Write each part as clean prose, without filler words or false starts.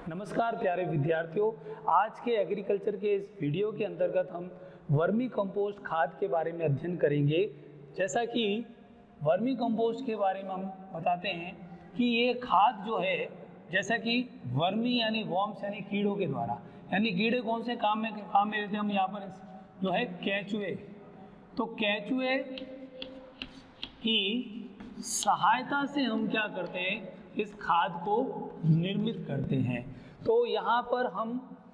नमस्कार प्यारे विद्यार्थियों, आज के एग्रीकल्चर के इस वीडियो के अंतर्गत हम वर्मी कंपोस्ट खाद के बारे में अध्ययन करेंगे। जैसा कि वर्मी कंपोस्ट के बारे में हम बताते हैं कि ये खाद जो है, जैसा कि वर्मी यानी वॉर्म्स यानी कीड़ों के द्वारा, यानी कीड़े कौन से काम में लेते हैं हम यहाँ पर जो है केंचुए। तो केंचुए की सहायता से हम क्या करते हैं, इस खाद को निर्मित करते हैं। तो यहाँ पर हम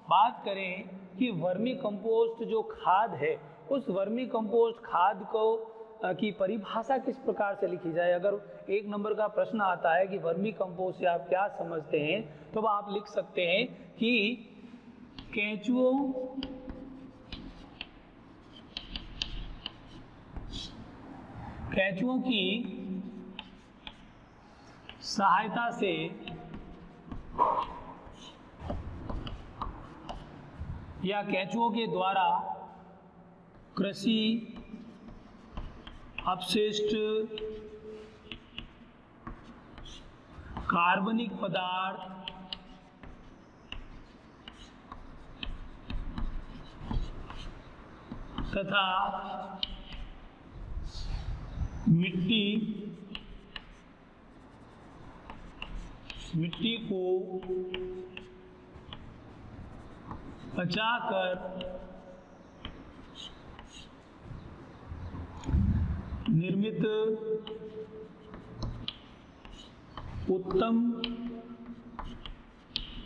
बात करें कि वर्मी कंपोस्ट जो खाद है, उस वर्मी कंपोस्ट खाद को की परिभाषा किस प्रकार से लिखी जाए। अगर 1 नंबर का प्रश्न आता है कि वर्मी कंपोस्ट से आप क्या समझते हैं, तो आप लिख सकते हैं कि केंचुओं की सहायता से या केंचुओं के द्वारा कृषि अपशिष्ट, कार्बनिक पदार्थ तथा मिट्टी को पचाकर निर्मित उत्तम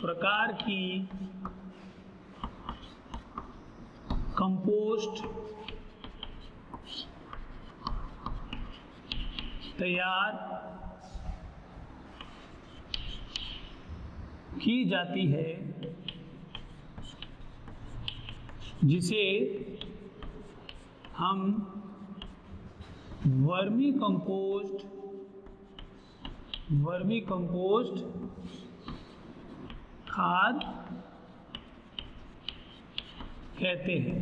प्रकार की कंपोस्ट तैयार की जाती है, जिसे हम वर्मी कंपोस्ट खाद कहते हैं।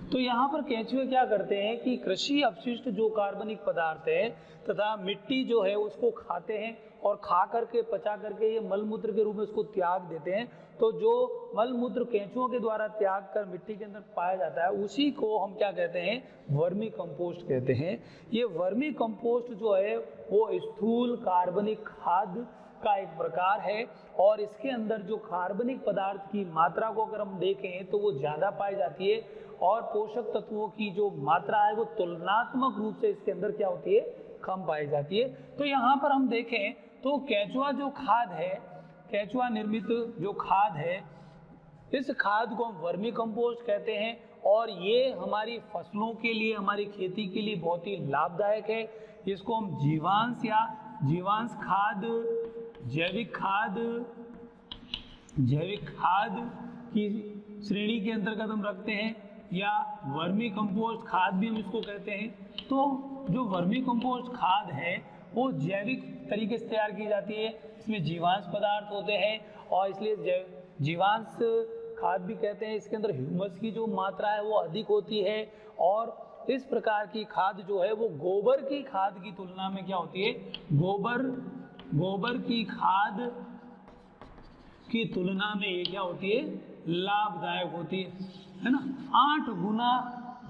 तो यहाँ पर केंचुए क्या करते हैं कि कृषि अपशिष्ट जो कार्बनिक पदार्थ है तथा मिट्टी जो है उसको खाते हैं और खा करके पचा करके ये मलमूत्र के रूप में उसको त्याग देते हैं। तो जो मलमूत्र केंचुओं के द्वारा त्याग कर मिट्टी के अंदर पाया जाता है, उसी को हम क्या कहते हैं, वर्मी कंपोस्ट कहते हैं। ये वर्मी कंपोस्ट जो है वो स्थूल कार्बनिक खाद का एक प्रकार है और इसके अंदर जो कार्बनिक पदार्थ की मात्रा को अगर हम देखें तो वो ज़्यादा पाई जाती है और पोषक तत्वों की जो मात्रा है वो तुलनात्मक रूप से इसके अंदर क्या होती है, कम पाई जाती है। तो यहाँ पर हम देखें तो केंचुआ जो खाद है, केंचुआ निर्मित जो खाद है, इस खाद को हम वर्मी कंपोस्ट कहते हैं और ये हमारी फसलों के लिए, हमारी खेती के लिए बहुत ही लाभदायक है। इसको हम जीवांश खाद, जैविक खाद की श्रेणी के अंतर्गत हम रखते हैं, या वर्मी कंपोस्ट खाद भी हम इसको कहते हैं। तो जो वर्मी कंपोस्ट खाद है वो जैविक तरीके से तैयार की जाती है, इसमें जीवांश पदार्थ होते हैं और इसलिए जीवांश खाद भी कहते हैं। इसके अंदर ह्यूमस की जो मात्रा है वो अधिक होती है और इस प्रकार की खाद जो है वो गोबर की खाद की तुलना में क्या होती है, गोबर की खाद की तुलना में ये क्या होती है, लाभदायक होती है ना। 8 गुना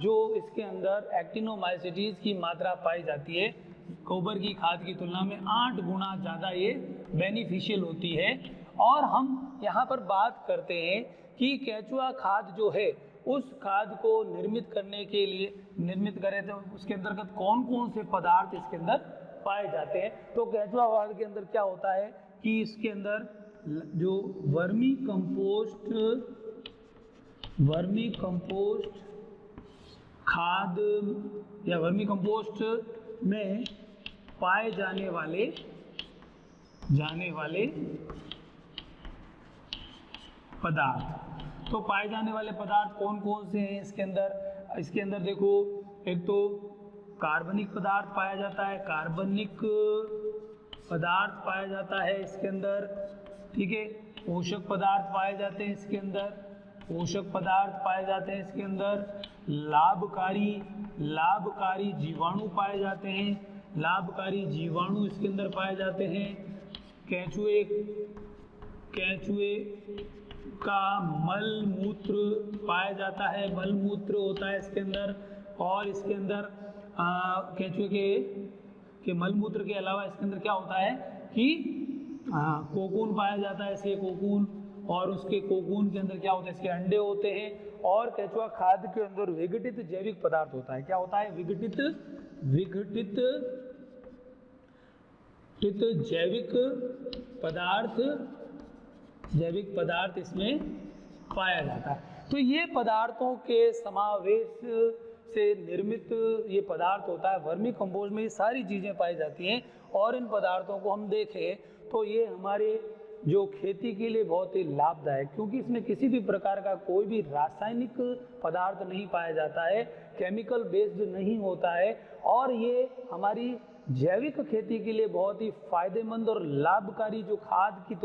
जो इसके अंदर एक्टिनोमाइसीटीज की मात्रा पाई जाती है, गोबर की खाद की तुलना में 8 गुना ज़्यादा ये बेनिफिशियल होती है। और हम यहाँ पर बात करते हैं कि केंचुआ खाद जो है, उस खाद को निर्मित करने के लिए निर्मित करें तो उसके अंतर्गत कौन कौन से पदार्थ इसके अंदर पाए जाते हैं। तो केंचुआ खाद के अंदर क्या होता है कि इसके अंदर जो वर्मी कंपोस्ट खाद या वर्मी कंपोस्ट में पाए जाने वाले पदार्थ, तो पाए जाने वाले पदार्थ कौन कौन से हैं इसके अंदर देखो, एक तो कार्बनिक पदार्थ पाया जाता है, इसके अंदर, ठीक है। पोषक पदार्थ पाए जाते हैं इसके अंदर, लाभकारी जीवाणु पाए जाते हैं, इसके अंदर पाए जाते हैं। केंचुए का मल मूत्र पाया जाता है, मल मूत्र होता है इसके अंदर। और इसके अंदर केंचुए के मल मूत्र के अलावा इसके अंदर क्या होता है कि कोकून पाया जाता है, इसके कोकून। और उसके कोकून के अंदर क्या होता है, इसके अंडे होते हैं। और केंचुआ खाद्य के अंदर विघटित जैविक पदार्थ होता है। क्या होता है? विघटित जैविक पदार्थ इसमें पाया जाता है। तो ये पदार्थों के समावेश से निर्मित ये पदार्थ होता है वर्मी कंपोस्ट में। ये सारी चीज़ें पाई जाती हैं। और इन पदार्थों को हम देखें तो ये हमारे जो खेती के लिए बहुत ही लाभदायक, क्योंकि इसमें किसी भी प्रकार का कोई भी रासायनिक पदार्थ नहीं पाया जाता है, केमिकल बेस्ड नहीं होता है। और ये हमारी जैविक खेती के लिए बहुत ही फायदेमंद और लाभकारी, जो खाद की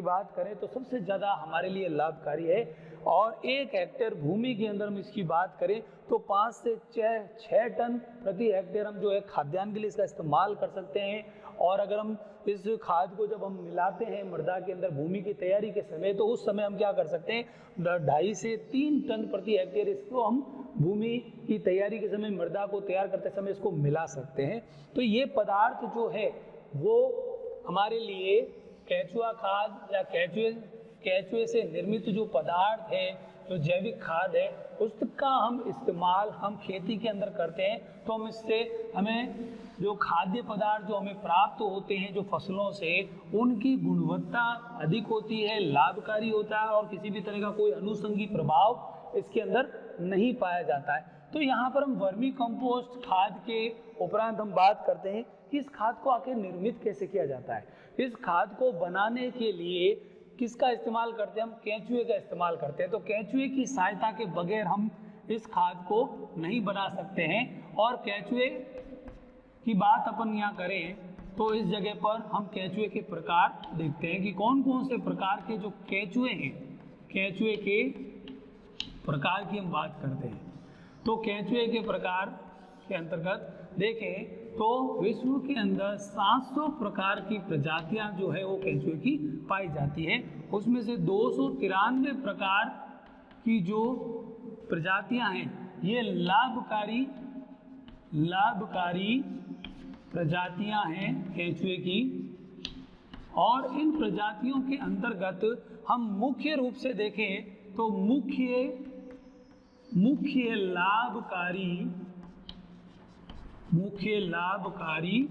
बात करें तो सबसे ज़्यादा हमारे लिए लाभकारी है। और 1 हेक्टेयर भूमि के अंदर हम इसकी बात करें तो 5 से 6 टन प्रति हेक्टेयर हम जो है खाद्यान्न के लिए इसका इस्तेमाल कर सकते हैं। और अगर हम इस खाद को जब हम मिलाते हैं मृदा के अंदर भूमि की तैयारी के समय, तो उस समय हम क्या कर सकते हैं, 2.5 से 3 टन प्रति हेक्टेयर इसको हम भूमि की तैयारी के समय, मृदा को तैयार करते समय इसको मिला सकते हैं। तो ये पदार्थ जो है वो हमारे लिए केंचुआ खाद या केंचुए से निर्मित जो पदार्थ है, जो जैविक खाद है, उसका हम इस्तेमाल हम खेती के अंदर करते हैं। तो हम इससे हमें जो खाद्य पदार्थ जो हमें प्राप्त होते हैं जो फसलों से, उनकी गुणवत्ता अधिक होती है, लाभकारी होता है और किसी भी तरह का कोई अनुषंगी प्रभाव इसके अंदर नहीं पाया जाता है। तो यहाँ पर हम वर्मी कंपोस्ट खाद के उपरांत हम बात करते हैं कि इस खाद को आखिर निर्मित कैसे किया जाता है। इस खाद को बनाने के लिए किसका इस्तेमाल करते हैं? हम केंचुए का इस्तेमाल करते हैं। तो केंचुए की सहायता के बगैर हम इस खाद को नहीं बना सकते हैं। और केंचुए की बात अपन यहाँ करें तो इस जगह पर हम केंचुए के प्रकार देखते हैं कि कौन कौन से प्रकार के जो केंचुए हैं, केंचुए के प्रकार की हम बात करते हैं। तो केंचुए के प्रकार के अंतर्गत देखें तो विश्व के अंदर 700 प्रकार की प्रजातियां जो है वो केंचुए की पाई जाती है। उसमें से 293 प्रकार की जो प्रजातियां हैं ये लाभकारी प्रजातियां हैं केंचुए की। और इन प्रजातियों के अंतर्गत हम मुख्य रूप से देखें तो मुख्य लाभकारी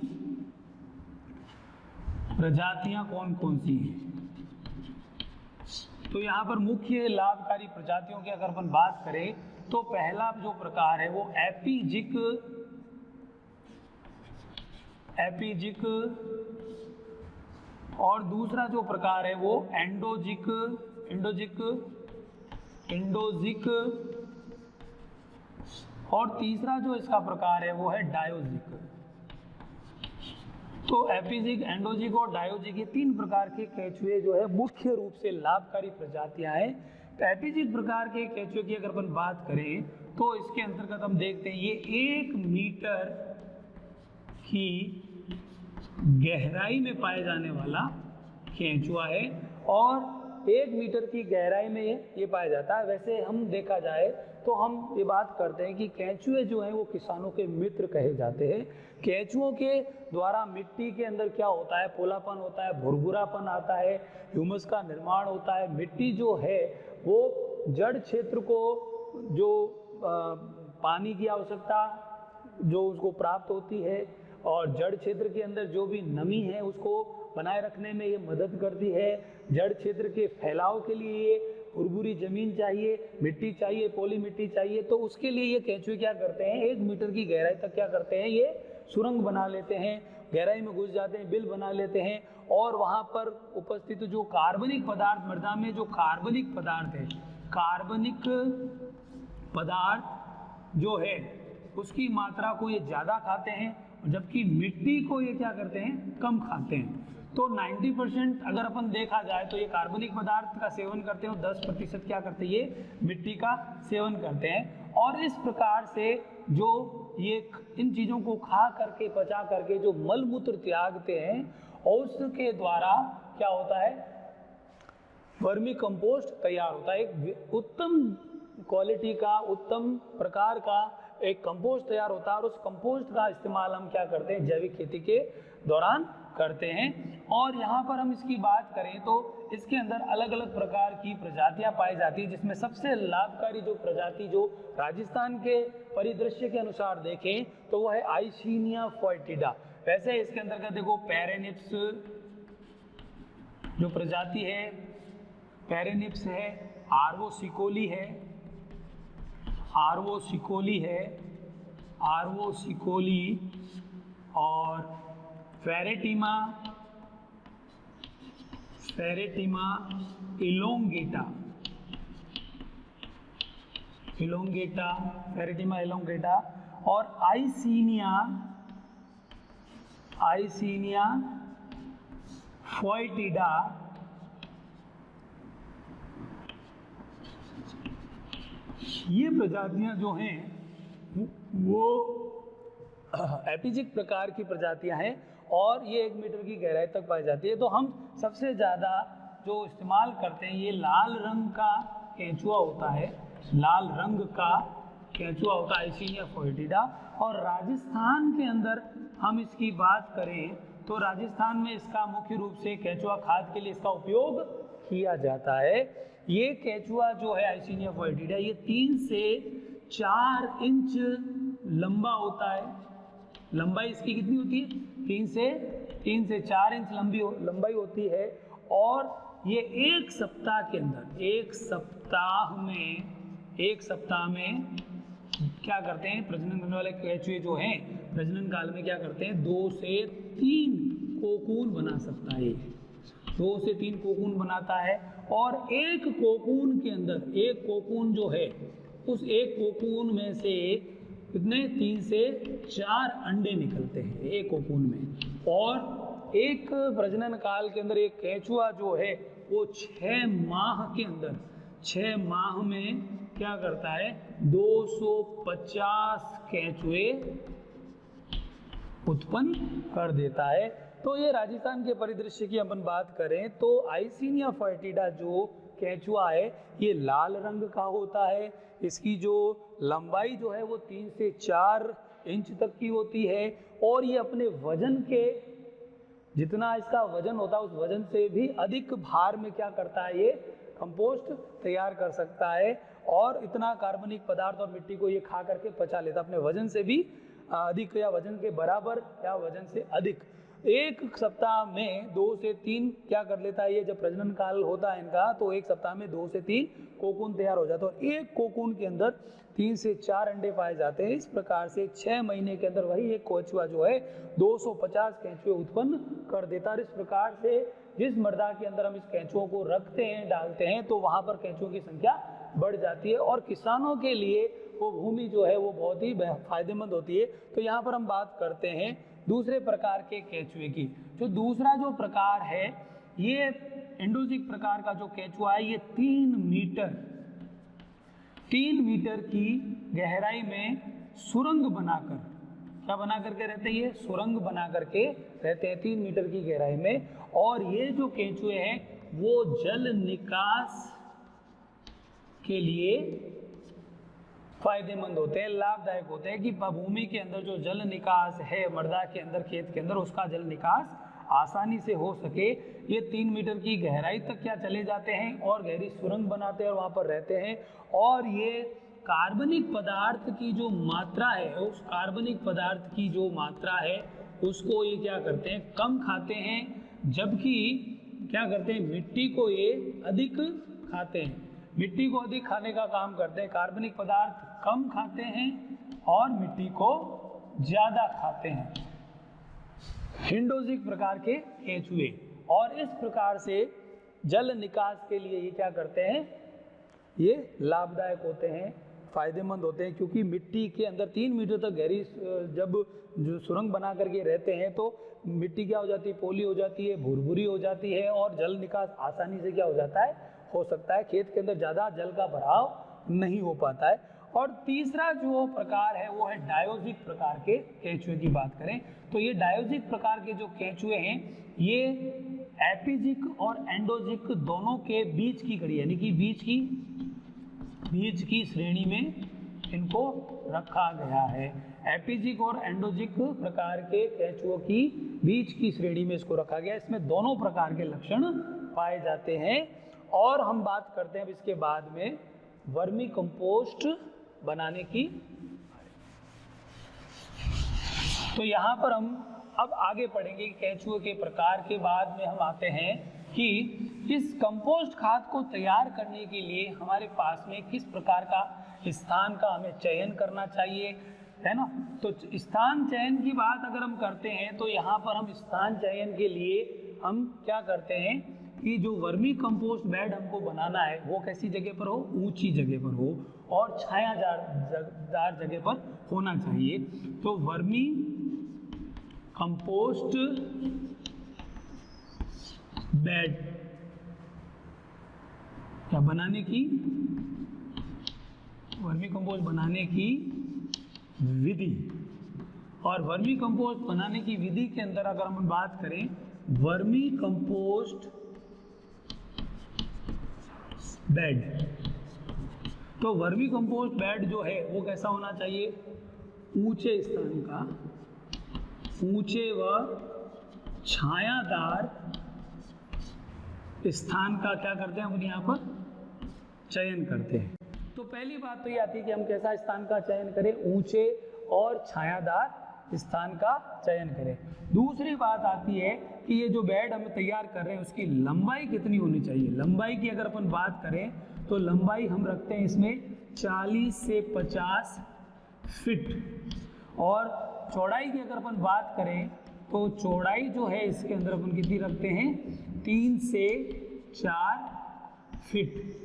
प्रजातियां कौन कौन सी हैं? तो यहाँ पर मुख्य लाभकारी प्रजातियों की अगर अपन बात करें तो पहला जो प्रकार है वो एपिजिक और दूसरा जो प्रकार है वो एंडोजिक और तीसरा जो इसका प्रकार है वो है डायोजिक। तो एपिजिक, एंडोजिक और डायोजिक ये 3 प्रकार के केंचुए जो है मुख्य रूप से लाभकारी प्रजातियां हैं। तो एपिजिक प्रकार के केंचुए की अगर अपन बात करें तो इसके अंतर्गत हम देखते हैं ये 1 मीटर की गहराई में पाया जाने वाला केंचुआ है और 1 मीटर की गहराई में ये पाया जाता है। वैसे हम देखा जाए तो हम ये बात करते हैं कि केंचुए जो हैं वो किसानों के मित्र कहे जाते हैं। केंचुओं के द्वारा मिट्टी के अंदर क्या होता है, पोलापन होता है, भुरभुरापन आता है, ह्यूमस का निर्माण होता है। मिट्टी जो है वो जड़ क्षेत्र को जो पानी की आवश्यकता जो उसको प्राप्त होती है और जड़ क्षेत्र के अंदर जो भी नमी है उसको बनाए रखने में ये मदद करती है। जड़ क्षेत्र के फैलाव के लिए भुरभुरी जमीन चाहिए, मिट्टी चाहिए, पोली मिट्टी चाहिए। तो उसके लिए ये केंचुए क्या करते हैं, 1 मीटर की गहराई तक क्या करते हैं, ये सुरंग बना लेते हैं, गहराई में घुस जाते हैं, बिल बना लेते हैं और वहाँ पर उपस्थित जो कार्बनिक पदार्थ, मृदा में जो कार्बनिक पदार्थ है, कार्बनिक पदार्थ जो है उसकी मात्रा को ये ज़्यादा खाते हैं, जबकि मिट्टी को ये क्या करते हैं, कम खाते हैं। तो 90% अगर अपन देखा जाए तो ये कार्बनिक पदार्थ का सेवन करते हैं और 10% क्या करते हैं, ये मिट्टी का सेवन करते हैं। और इस प्रकार से जो ये इन चीज़ों को खा करके, पचा करके जो मल मूत्र त्यागते हैं और उसके द्वारा क्या होता है, वर्मी कंपोस्ट तैयार होता है। एक उत्तम क्वालिटी का, उत्तम प्रकार का एक कंपोस्ट तैयार होता है और उस कंपोस्ट का इस्तेमाल हम क्या करते हैं, जैविक खेती के दौरान करते हैं। और यहाँ पर हम इसकी बात करें तो इसके अंदर अलग अलग प्रकार की प्रजातियां पाई जाती है, जिसमें सबसे लाभकारी जो प्रजाति जो राजस्थान के परिदृश्य के अनुसार देखें तो वो है आइसिनिया फोएटिडा। वैसे इसके अंतर्गत देखो पैरेनिप्स जो प्रजाति है, पैरेनिप्स है, आर्वोसिकोली है, आर्वोसिकोली है, आर्वोसिकोली और फेरेटिमा, फेरेटिमा इलोंगेटा, इलोंगेटा, फेरेटिमा इलोंगेटा और आइसिनिया, आइसिनिया फोएटिडा ये प्रजातियां जो हैं वो एपिजिक प्रकार की प्रजातियां हैं और ये 1 मीटर की गहराई तक पाई जाती है। तो हम सबसे ज़्यादा जो इस्तेमाल करते हैं ये लाल रंग का केंचुआ होता है, लाल रंग का केंचुआ होता है आइसिनिया फोएटिडा। और राजस्थान के अंदर हम इसकी बात करें तो राजस्थान में इसका मुख्य रूप से केंचुआ खाद के लिए इसका उपयोग किया जाता है। ये केंचुआ जो है आइसिनिया फोएटिडा ये 3 से 4 इंच लंबा होता है। लंबाई इसकी कितनी होती है, 3 से 4 इंच लंबाई होती है। और ये एक सप्ताह के अंदर, एक सप्ताह में क्या करते हैं, प्रजनन करने वाले केंचुए जो हैं प्रजनन काल में क्या करते हैं, 2 से 3 कोकून बना सकता है। 2 से 3 कोकून बनाता है और एक कोकून के अंदर, एक कोकून जो है उस एक कोकून में से कितने, 3 से 4 अंडे निकलते हैं एक कोकून में। और एक प्रजनन काल के अंदर एक केंचुआ जो है वो 6 माह के अंदर, 6 माह में क्या करता है, 250 केंचुए उत्पन्न कर देता है। तो ये राजस्थान के परिदृश्य की अपन बात करें तो आइसिनिया फोएटिडा जो केंचुआ है ये लाल रंग का होता है। इसकी जो लंबाई जो है वो 3 से 4 इंच तक की होती है और ये अपने वजन के, जितना इसका वजन होता है उस वजन से भी अधिक भार में क्या करता है, ये कंपोस्ट तैयार कर सकता है। और इतना कार्बनिक पदार्थ और मिट्टी को ये खा करके पचा लेता है, अपने वजन से भी अधिक या वजन के बराबर या वजन से अधिक। एक सप्ताह में 2 से 3 क्या कर लेता है, ये जब प्रजनन काल होता है इनका तो एक सप्ताह में 2 से 3 कोकून तैयार हो जाता है और एक कोकून के अंदर 3 से 4 अंडे पाए जाते हैं। इस प्रकार से 6 महीने के अंदर वही एक केंचुआ जो है 250 केंचुए उत्पन्न कर देता है। इस प्रकार से जिस मृदा के अंदर हम इस केंचुओं को रखते हैं, डालते हैं, तो वहाँ पर केंचुओं की संख्या बढ़ जाती है और किसानों के लिए वो भूमि जो है वो बहुत ही फायदेमंद होती है। तो यहाँ पर हम बात करते हैं दूसरे प्रकार के केंचुए की। जो दूसरा जो प्रकार है ये एंडोजिक प्रकार का जो केंचुआ है ये 3 मीटर की गहराई में सुरंग बनाकर, क्या बना करके रहते हैं, ये सुरंग बना करके रहते हैं 3 मीटर की गहराई में। और ये जो केंचुए हैं वो जल निकास के लिए फायदेमंद होते हैं, लाभदायक होते हैं कि भूमि के अंदर जो जल निकास है मृदा के अंदर, खेत के अंदर, उसका जल निकास आसानी से हो सके। ये 3 मीटर की गहराई तक क्या चले जाते हैं और गहरी सुरंग बनाते हैं और वहाँ पर रहते हैं। और ये कार्बनिक पदार्थ की जो मात्रा है, उस कार्बनिक पदार्थ की जो मात्रा है उसको ये क्या करते हैं, कम खाते हैं, जबकि क्या करते हैं, मिट्टी को ये अधिक खाते हैं। मिट्टी को अधिक खाने का काम करते हैं, कार्बनिक पदार्थ कम खाते हैं और मिट्टी को ज़्यादा खाते हैं, एंडोजिक प्रकार के केंचुए। और इस प्रकार से जल निकास के लिए ये क्या करते हैं, ये लाभदायक होते हैं, फायदेमंद होते हैं, क्योंकि मिट्टी के अंदर 3 मीटर तक गहरी जब जो सुरंग बना करके रहते हैं तो मिट्टी क्या हो जाती है, पोली हो जाती है, भुरभुरी हो जाती है और जल निकास आसानी से क्या हो जाता है, हो सकता है। खेत के अंदर ज़्यादा जल का भराव नहीं हो पाता है। और तीसरा जो प्रकार है वो है डायोजिक प्रकार के केंचुए की बात करें तो ये डायोजिक प्रकार के जो केंचुए हैं ये एपिजिक और एंडोजिक दोनों के बीच की कड़ी, यानी कि बीच की श्रेणी में इनको रखा गया है। एपिजिक और एंडोजिक प्रकार के केंचुओं की बीच की श्रेणी में इसको रखा गया है। इसमें दोनों प्रकार के लक्षण पाए जाते हैं। और हम बात करते हैं अब इसके बाद में वर्मी कंपोस्ट बनाने की। तो यहाँ पर हम अब आगे पढ़ेंगे केंचुए के प्रकार के बाद में हम आते हैं कि इस कंपोस्ट खाद को तैयार करने के लिए हमारे पास में किस प्रकार का स्थान का हमें चयन करना चाहिए, है ना। तो स्थान चयन की बात अगर हम करते हैं तो यहाँ पर हम स्थान चयन के लिए हम क्या करते हैं कि जो वर्मी कंपोस्ट बेड हमको बनाना है वो कैसी जगह पर हो, ऊंची जगह पर हो और छायादार जगह पर होना चाहिए। तो वर्मी कंपोस्ट बेड क्या बनाने की, वर्मी कंपोस्ट बनाने की विधि। और वर्मी कंपोस्ट बनाने की विधि के अंदर अगर हम बात करें, वर्मी कंपोस्ट बेड, तो वर्मी कंपोस्ट बेड जो है वो कैसा होना चाहिए, ऊंचे स्थान का, ऊंचे व छायादार स्थान का क्या करते हैं हम यहाँ पर चयन करते हैं। तो पहली बात तो ये आती है कि हम कैसा स्थान का चयन करें, ऊंचे और छायादार स्थान का चयन करें। दूसरी बात आती है कि ये जो बेड हम तैयार कर रहे हैं उसकी लंबाई कितनी होनी चाहिए। लंबाई की अगर अपन बात करें तो लंबाई हम रखते हैं इसमें 40 से 50 फीट। और चौड़ाई की अगर अपन बात करें तो चौड़ाई जो है इसके अंदर अपन कितनी रखते हैं, 3 से 4 फीट।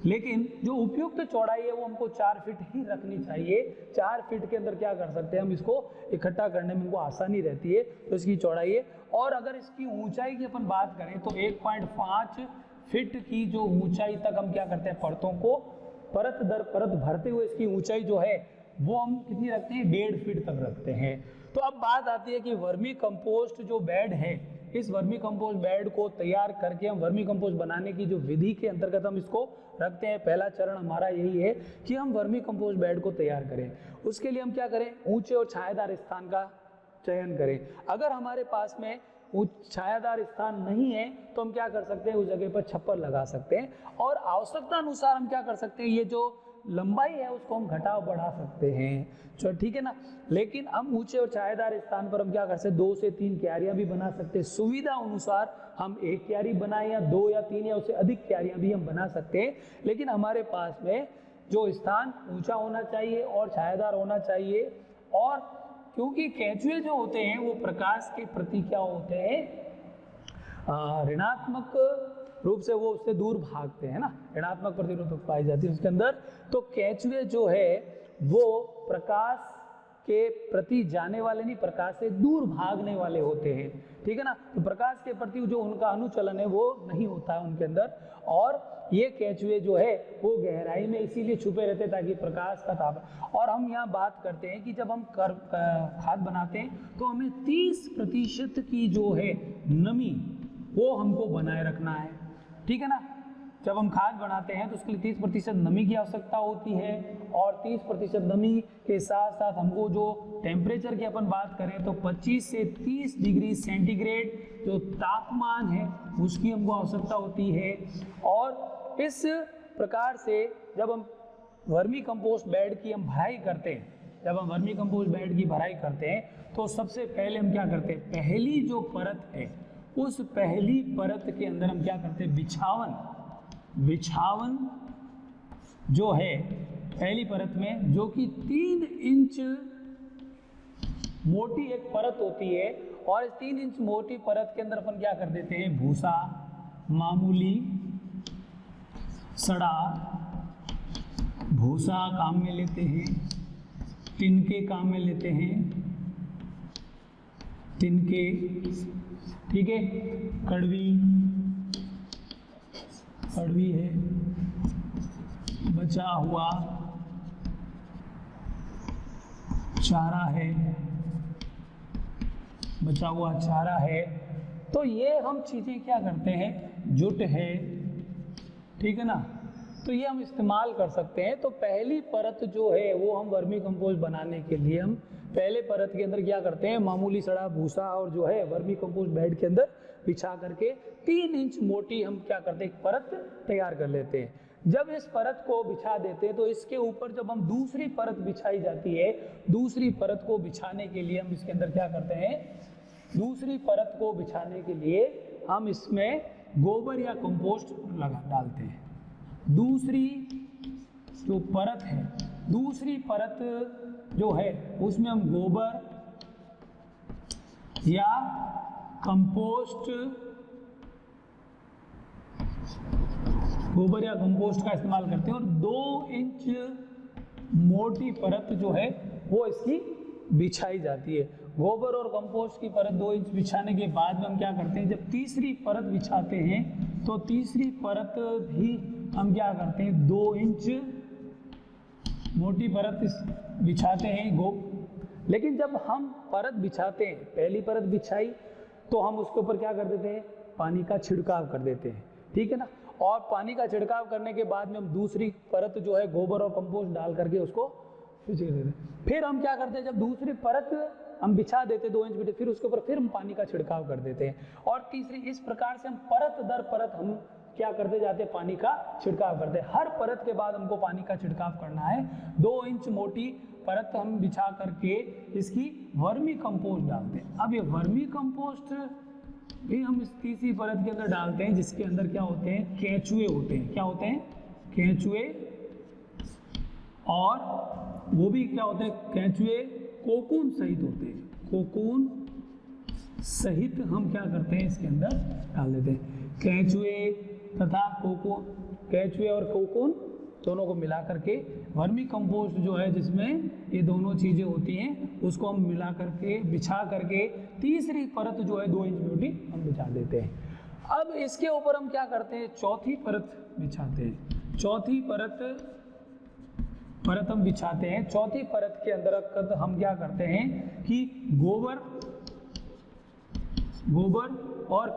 लेकिन जो उपयुक्त चौड़ाई है वो हमको 4 फीट ही रखनी चाहिए। 4 फीट के अंदर क्या कर सकते हैं हम, इसको इकट्ठा करने में हमको आसानी रहती है, तो इसकी चौड़ाई है। और अगर इसकी ऊंचाई की अपन बात करें तो 1.5 फीट की जो ऊंचाई तक हम क्या करते हैं, परतों को परत दर परत भरते हुए इसकी ऊंचाई जो है वो हम कितनी रखते हैं, 1.5 फीट तक रखते हैं। तो अब बात आती है कि वर्मी कंपोस्ट जो बेड है, इस वर्मी कंपोस्ट बेड को तैयार करके हम वर्मी कंपोस्ट बनाने की जो विधि के अंतर्गत हम इसको रखते हैं। पहला चरण हमारा यही है कि हम वर्मी कंपोस्ट बेड को तैयार करें। उसके लिए हम क्या करें, ऊंचे और छायादार स्थान का चयन करें। अगर हमारे पास में छायादार स्थान नहीं है तो हम क्या कर सकते हैं, उस जगह पर छप्पर लगा सकते हैं। और आवश्यकता अनुसार हम क्या कर सकते हैं, ये जो लंबाई है उसको हम घटा बढ़ा सकते हैं, चलो ठीक है ना। लेकिन हम ऊंचे और छायादार स्थान पर हम क्या कर सकते हैं, 2 से 3 क्यारियां भी बना सकते हैं। सुविधा अनुसार हम 1 क्यारी बनाए या 2 या 3 या उससे अधिक क्यारियां भी हम बना सकते हैं। लेकिन हमारे पास में जो स्थान ऊंचा होना चाहिए और छायादार होना चाहिए। और क्योंकि केंचुए जो होते हैं वो प्रकाश के प्रति क्या होते हैं, ऋणात्मक रूप से वो उससे दूर भागते हैं ना, ऋणात्मक प्रतिरोधक पाई जाती है उसके अंदर। तो केंचुए जो है वो प्रकाश के प्रति जाने वाले नहीं, प्रकाश से दूर भागने वाले होते हैं, ठीक है ना। तो प्रकाश के प्रति जो उनका अनुचलन है वो नहीं होता है उनके अंदर। और ये केंचुए जो है वो गहराई में इसीलिए छुपे रहते हैं ताकि प्रकाश का ताप। और हम यहाँ बात करते हैं कि जब हम खाद बनाते हैं तो हमें 30% की जो है नमी वो हमको बनाए रखना है, ठीक है ना। जब हम खाद बनाते हैं तो उसके लिए 30% नमी की आवश्यकता होती है। और 30% नमी के साथ साथ हमको जो टेम्परेचर की अपन बात करें तो 25 से 30 डिग्री सेंटीग्रेड जो तापमान है उसकी हमको आवश्यकता होती है। और इस प्रकार से जब हम वर्मी कंपोस्ट बेड की हम भराई करते हैं, जब हम वर्मी कंपोस्ट बेड की भराई करते हैं तो सबसे पहले हम क्या करते हैं, पहली जो परत है उस पहली परत के अंदर हम क्या करते हैं, बिछावन जो है पहली परत में, जो कि 3 इंच मोटी एक परत होती है। और इस 3 इंच मोटी परत के अंदर अपन क्या कर देते हैं, भूसा, मामूली सड़ा भूसा काम में लेते हैं, तिनके काम में लेते हैं, तिनके, ठीक है, कड़वी है, बचा हुआ चारा है, तो ये हम चीज़ें क्या करते हैं, जुट है, ठीक है ना, तो ये हम इस्तेमाल कर सकते हैं। तो पहली परत जो है वो हम वर्मी कंपोस्ट बनाने के लिए हम पहले परत के अंदर क्या करते हैं, मामूली सड़ा भूसा और जो है वर्मी कंपोस्ट बेड के अंदर बिछा करके 3 इंच मोटी हम क्या करते हैं, एक परत तैयार कर लेते हैं। जब इस परत को बिछा देते हैं तो इसके ऊपर जब हम दूसरी परत बिछाई जाती है, दूसरी परत को बिछाने के लिए हम इसके अंदर क्या करते हैं, दूसरी परत को बिछाने के लिए हम इसमें गोबर या कंपोस्ट डालते हैं। दूसरी जो परत है, दूसरी परत जो है उसमें हम गोबर या कंपोस्ट का इस्तेमाल करते हैं और 2 इंच मोटी परत जो है वो इसकी बिछाई जाती है। गोबर और कंपोस्ट की परत 2 इंच बिछाने के बाद में हम क्या करते हैं, जब तीसरी परत बिछाते हैं तो तीसरी परत भी हम क्या करते हैं, 2 इंच मोटी परत बिछाते हैं। लेकिन जब हम परत बिछाते हैं, पहली परत बिछाई तो हम उसके ऊपर क्या कर देते हैं, पानी का छिड़काव कर देते हैं, ठीक है ना। और पानी का छिड़काव करने के बाद में हम दूसरी परत जो है गोबर और कंपोस्ट डाल करके उसको देते हैं। फिर हम क्या करते हैं, जब दूसरी परत हम बिछा देते 2 इंच, फिर उसके ऊपर फिर हम पानी का छिड़काव कर देते हैं। और तीसरी, इस प्रकार से हम परत दर परत हम क्या करते जाते हैं, पानी का छिड़काव करते हैं। हर परत के बाद हमको पानी का छिड़काव करना है। 2 इंच मोटी परत हम बिछा करके इसकी वर्मी कंपोस्ट डालते हैं। अब ये वर्मी कंपोस्ट भी हम इस तीसरी परत के अंदर डालते हैं, जिसके अंदर क्या होते हैं, केंचुए होते हैं। क्या होते हैं, केंचुए। और वो भी क्या होते हैं, केंचुए कोकून सहित होते हैं। कोकून सहित हम क्या करते हैं, इसके अंदर डाल देते हैं। केंचुए तथा कोकून, केंचुए और कोकून दोनों को मिला करके वर्मी कंपोस्ट जो है, जिसमें ये दोनों चीज़ें होती हैं, उसको हम मिला करके बिछा करके तीसरी परत जो है 2 इंच मोटी हम बिछा देते हैं। अब इसके ऊपर हम क्या करते हैं, चौथी परत बिछाते हैं। चौथी परत हम बिछाते हैं। चौथी परत के अंदर हम क्या करते हैं कि गोबर और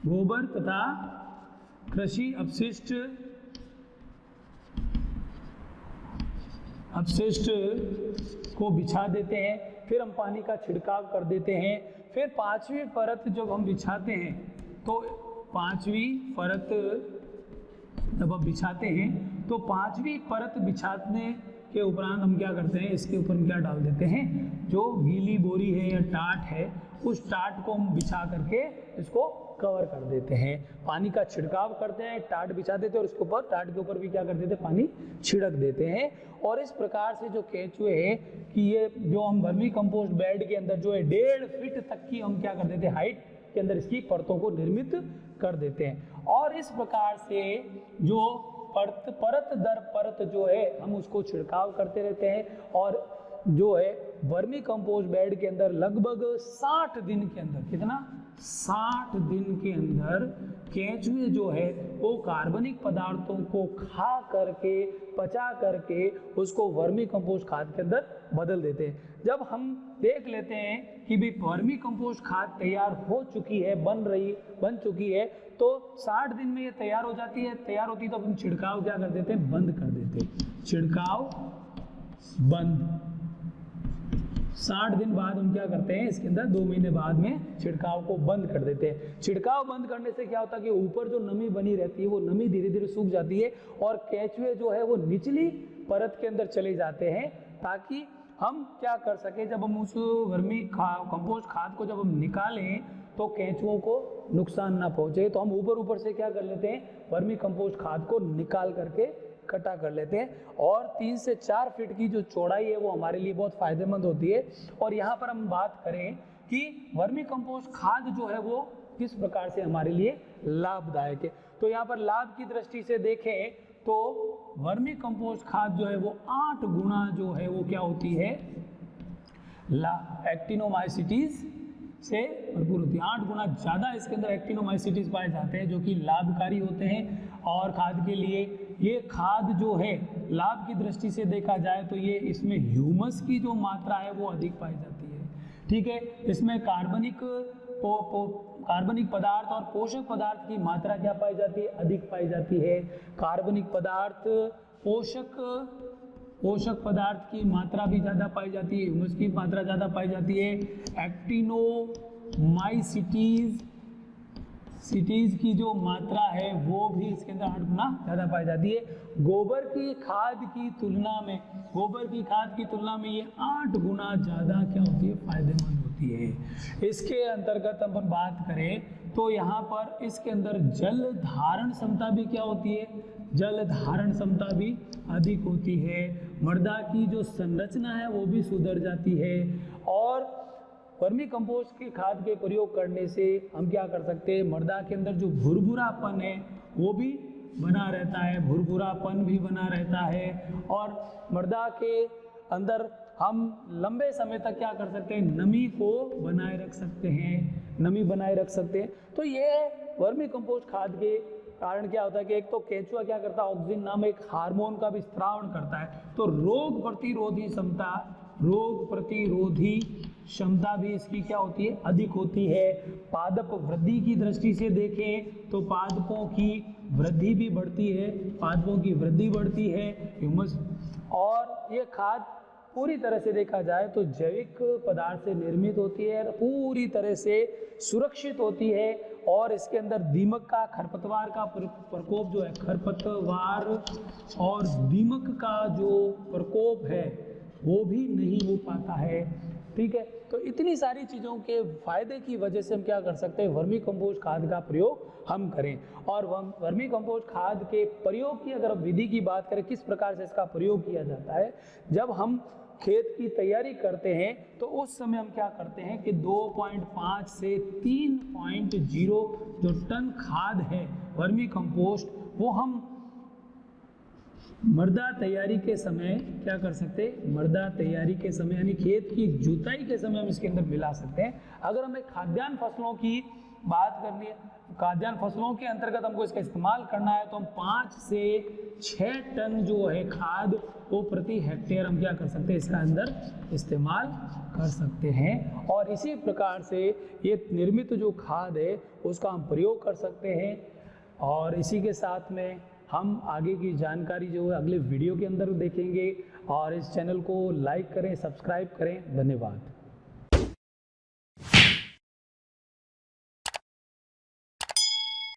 गोबर तथा कृषि अपशिष्ट को बिछा देते हैं। फिर हम पानी का छिड़काव कर देते हैं। फिर 5वीं परत जब हम बिछाते हैं, तो 5वीं परत जब हम बिछाते हैं तो 5वीं परत बिछाने के उपरांत हम क्या करते हैं, इसके ऊपर हम क्या डाल देते हैं, जो गीली बोरी है या टाट है, उस टाट को हम बिछा करके इसको कवर कर देते हैं। पानी का छिड़काव करते हैं, टाट बिछा देते हैं और उसके ऊपर, टाट के ऊपर भी क्या कर देते हैं, पानी छिड़क देते हैं। और इस प्रकार से जो केंचुए है कि ये जो हम वर्मी कंपोस्ट बेड के अंदर जो है 1.5 फीट तक की हम क्या कर देते हैं, हाइट के अंदर इसकी परतों को निर्मित कर देते हैं। और इस प्रकार से जो परत दर परत जो है हम उसको छिड़काव करते रहते हैं। और जो है वर्मी कंपोस्ट बेड के अंदर लगभग 60 दिन के अंदर, कितना, 60 दिन के अंदर केंचुए जो है वो कार्बनिक पदार्थों को खा करके, पचा करके उसको वर्मी कंपोस्ट खाद के अंदर बदल देते हैं। जब हम देख लेते हैं कि भी वर्मी कंपोस्ट खाद तैयार हो चुकी है, बन चुकी है, तो 60 दिन में ये तैयार हो जाती है। तैयार होती है तो हम छिड़काव क्या कर देते हैं, बंद कर देते हैं। छिड़काव बंद। 60 दिन बाद हम क्या करते हैं, इसके अंदर 2 महीने बाद में छिड़काव को बंद कर देते हैं। छिड़काव बंद करने से क्या होता है कि ऊपर जो नमी बनी रहती है वो नमी धीरे धीरे सूख जाती है और केंचुए जो है वो निचली परत के अंदर चले जाते हैं, ताकि हम क्या कर सके, जब हम उस वर्मी कंपोस्ट खाद को जब हम निकालें तो केंचुओं को नुकसान ना पहुंचे। तो हम ऊपर से क्या कर लेते हैं, वर्मी कंपोस्ट खाद को निकाल करके इकट्ठा कर लेते हैं। और 3 से 4 फीट की जो चौड़ाई है वो हमारे लिए बहुत फायदेमंद होती है। और यहाँ पर हम बात करें कि वर्मी कंपोस्ट खाद जो है वो किस प्रकार से हमारे लिए लाभदायक है, तो यहाँ पर लाभ की दृष्टि से देखें तो वर्मी कंपोस्ट खाद जो है वो 8 गुना जो है वो क्या होती है, एक्टिनोमाइसिटीज से भरपूर होती है। 8 गुना ज़्यादा इसके अंदर एक्टिनोमाइसिटीज पाए जाते हैं, जो कि लाभकारी होते हैं। और खाद के लिए ये खाद जो है लाभ की दृष्टि से देखा जाए तो ये इसमें ह्यूमस की जो मात्रा है वो अधिक पाई जाती है, ठीक है। इसमें कार्बनिक कार्बनिक पदार्थ और पोषक पदार्थ की मात्रा क्या पाई जाती है, अधिक पाई जाती है। कार्बनिक पदार्थ, पोषक पदार्थ की मात्रा भी ज़्यादा पाई जाती है, ह्यूमस की मात्रा ज़्यादा पाई जाती है। एक्टिनोमाइसिटीज की जो मात्रा है वो भी इसके अंदर 8 गुना ज़्यादा पाई जाती है। गोबर की खाद की तुलना में ये 8 गुना ज़्यादा क्या होती है, फायदेमंद होती है। इसके अंतर्गत अपन बात करें तो यहाँ पर इसके अंदर जल धारण क्षमता भी क्या होती है, जल धारण क्षमता भी अधिक होती है। मृदा की जो संरचना है वो भी सुधर जाती है। और वर्मी कंपोस्ट की खाद के प्रयोग करने से हम क्या कर सकते हैं, मृदा के अंदर जो भुरभुरापन है वो भी बना रहता है, भुरभुरापन भी बना रहता है। और मृदा के अंदर हम लंबे समय तक क्या कर सकते हैं, नमी को बनाए रख सकते हैं, तो ये वर्मी कंपोस्ट खाद के कारण क्या होता है कि एक तो केंचुआ क्या करता है, ऑक्सीजन नामक एक हार्मोन का भी स्त्रावण करता है, तो रोग प्रतिरोधी क्षमता भी इसकी क्या होती है, अधिक होती है। पादप वृद्धि की दृष्टि से देखें तो पादपों की वृद्धि बढ़ती है, ह्यूमस। और ये खाद पूरी तरह से देखा जाए तो जैविक पदार्थ से निर्मित होती है, पूरी तरह से सुरक्षित होती है। और इसके अंदर दीमक का, खरपतवार का प्रकोप जो है, खरपतवार और दीमक का जो प्रकोप है वो भी नहीं हो पाता है। ठीक है, तो इतनी सारी चीज़ों के फायदे की वजह से हम क्या कर सकते हैं, वर्मी कंपोस्ट खाद का प्रयोग हम करें। और वर्मी कंपोस्ट खाद के प्रयोग की अगर विधि की बात करें, किस प्रकार से इसका प्रयोग किया जाता है, जब हम खेत की तैयारी करते हैं तो उस समय हम क्या करते हैं कि 2.5 से 3.0 जो टन खाद है वर्मी कंपोस्ट, वो हम मृदा तैयारी के समय क्या कर सकते हैं, मृदा तैयारी के समय यानी खेत की जुताई के समय हम इसके अंदर मिला सकते हैं। अगर हमें खाद्यान्न फसलों की बात करनी है, खाद्यान्न फसलों के अंतर्गत हमको इसका इस्तेमाल करना है, तो हम 5 से 6 टन जो है खाद वो प्रति हेक्टेयर हम क्या कर सकते हैं, इसका अंदर इस्तेमाल कर सकते हैं। और इसी प्रकार से ये निर्मित जो खाद है उसका हम प्रयोग कर सकते हैं। और इसी के साथ में हम आगे की जानकारी जो है अगले वीडियो के अंदर देखेंगे। और इस चैनल को लाइक करें, सब्सक्राइब करें। धन्यवाद।